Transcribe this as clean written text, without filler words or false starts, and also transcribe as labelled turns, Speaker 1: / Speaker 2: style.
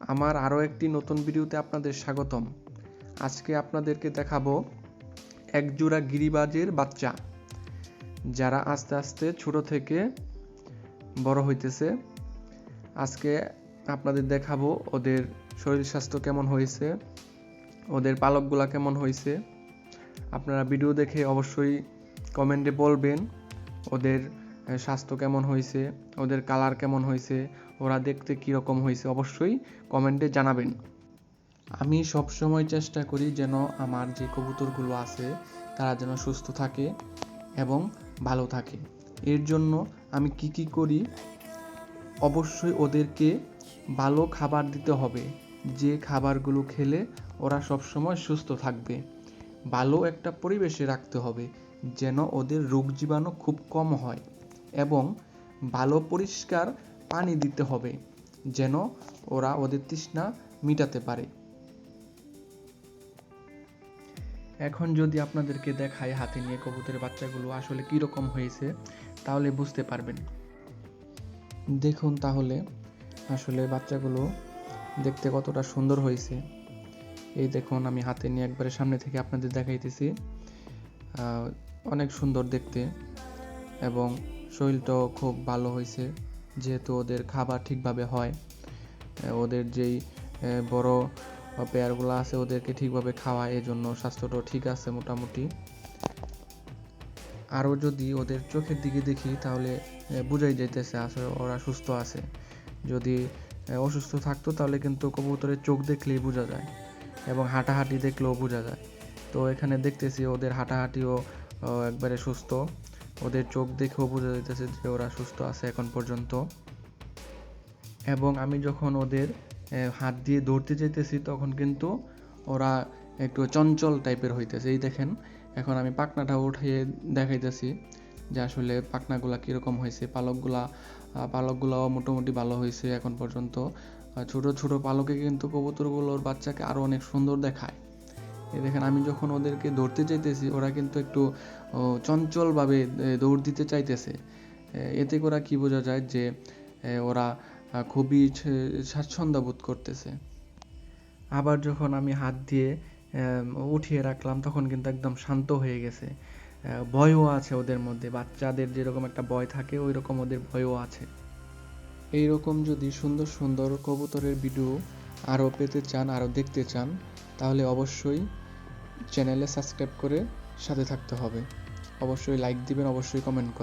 Speaker 1: আমার আরও একটি নতুন ভিডিওতে আপনাদের স্বাগতম। আজকে আপনাদেরকে দেখাবো একজোড়া গিরিবাজের বাচ্চা, যারা আস্তে আস্তে ছোট থেকে বড় হইতেছে। আজকে আপনাদের দেখাবো ওদের শরীর স্বাস্থ্য কেমন হয়েছে, ওদের পালকগুলা কেমন হয়েছে। আপনারা ভিডিও দেখে অবশ্যই কমেন্টে বলবেন ওদের স্বাস্থ্য কেমন হয়েছে, ওদের কালার কেমন হয়েছে, ওরা দেখতে কীরকম হয়েছে, অবশ্যই কমেন্টে জানাবেন। আমি সবসময় চেষ্টা করি যেন আমার যে কবুতরগুলো আছে তারা যেন সুস্থ থাকে এবং ভালো থাকে। এর জন্য আমি কি করি, অবশ্যই ওদেরকে ভালো খাবার দিতে হবে, যে খাবারগুলো খেলে ওরা সবসময় সুস্থ থাকবে। ভালো একটা পরিবেশে রাখতে হবে যেন ওদের রোগ জীবাণু খুব কম হয়, এবং ভালো পরিষ্কার পানি দিতে হবে যেন ওরা ওদের তৃষ্ণা মিটাতে পারে। এখন যদি আপনাদেরকে দেখাই হাতে নিয়ে কবুতরের বাচ্চাগুলো আসলে কীরকম হয়েছে, তাহলে বুঝতে পারবেন। দেখুন তাহলে আসলে বাচ্চাগুলো দেখতে কতটা সুন্দর হয়েছে। এই দেখুন, আমি হাতে নিয়ে একবারে সামনে থেকে আপনাদের দেখাইতেছি। অনেক সুন্দর দেখতে এবং শরীরটাও খুব ভালো হয়েছে, যেহেতু ওদের খাবার ঠিকভাবে হয়। ওদের যেই বড় পেয়ারগুলো আছে ওদেরকে ঠিকভাবে খাওয়ায়, এজন্য স্বাস্থ্যটাও ঠিক আছে মোটামুটি। আরও যদি ওদের চোখের দিকে দেখি তাহলে বোঝাই যাইতেছে আসলে ওরা সুস্থ আছে। যদি অসুস্থ থাকতো তাহলে কিন্তু কবুতরের চোখ দেখলেই বোঝা যায়, এবং হাঁটাহাঁটি দেখলেও বোঝা যায়। তো এখানে দেখতেছি ওদের হাঁটাহাঁটিও একবারে সুস্থ, ওদের চোখ দেখেও বোঝা যাইতেছে যে ওরা সুস্থ আছে এখন পর্যন্ত। এবং আমি যখন ওদের হাত দিয়ে ধরতে যেতেছি তখন কিন্তু ওরা একটু চঞ্চল টাইপের হইতেছে। এই দেখেন, এখন আমি পাখনাটা উঠিয়ে দেখাইতেছি যে আসলে পাখনাগুলা কীরকম হয়েছে। পালকগুলাও মোটামুটি ভালো হয়েছে এখন পর্যন্ত। ছোট ছোট পালকে কিন্তু কবুতরগুলোর বাচ্চাকে আরও অনেক সুন্দর দেখায়। এই দেখেন, আমি যখন ওদেরকে ধরতে চাইতেছি ওরা কিন্তু একটু চঞ্চলভাবে দৌড় দিতে চাইতেছে। এতে করে কি বোঝা যায় যে ওরা খুবই স্বাচ্ছন্দ্য বোধ করতেছে। আবার যখন আমি হাত দিয়ে উঠিয়ে রাখলাম তখন কিন্তু একদম শান্ত হয়ে গেছে। ভয়ও আছে ওদের মধ্যে, বাচ্চাদের যেরকম একটা ভয় থাকে ওই রকম ওদের ভয়ও আছে। এইরকম যদি সুন্দর সুন্দর কবুতরের ভিডিও আরও পেতে চান, আরও দেখতে চান, তাহলে অবশ্যই চ্যানেলে সাবস্ক্রাইব করে সাথে থাকতে হবে। অবশ্যই লাইক দিবেন, অবশ্যই কমেন্ট করবেন।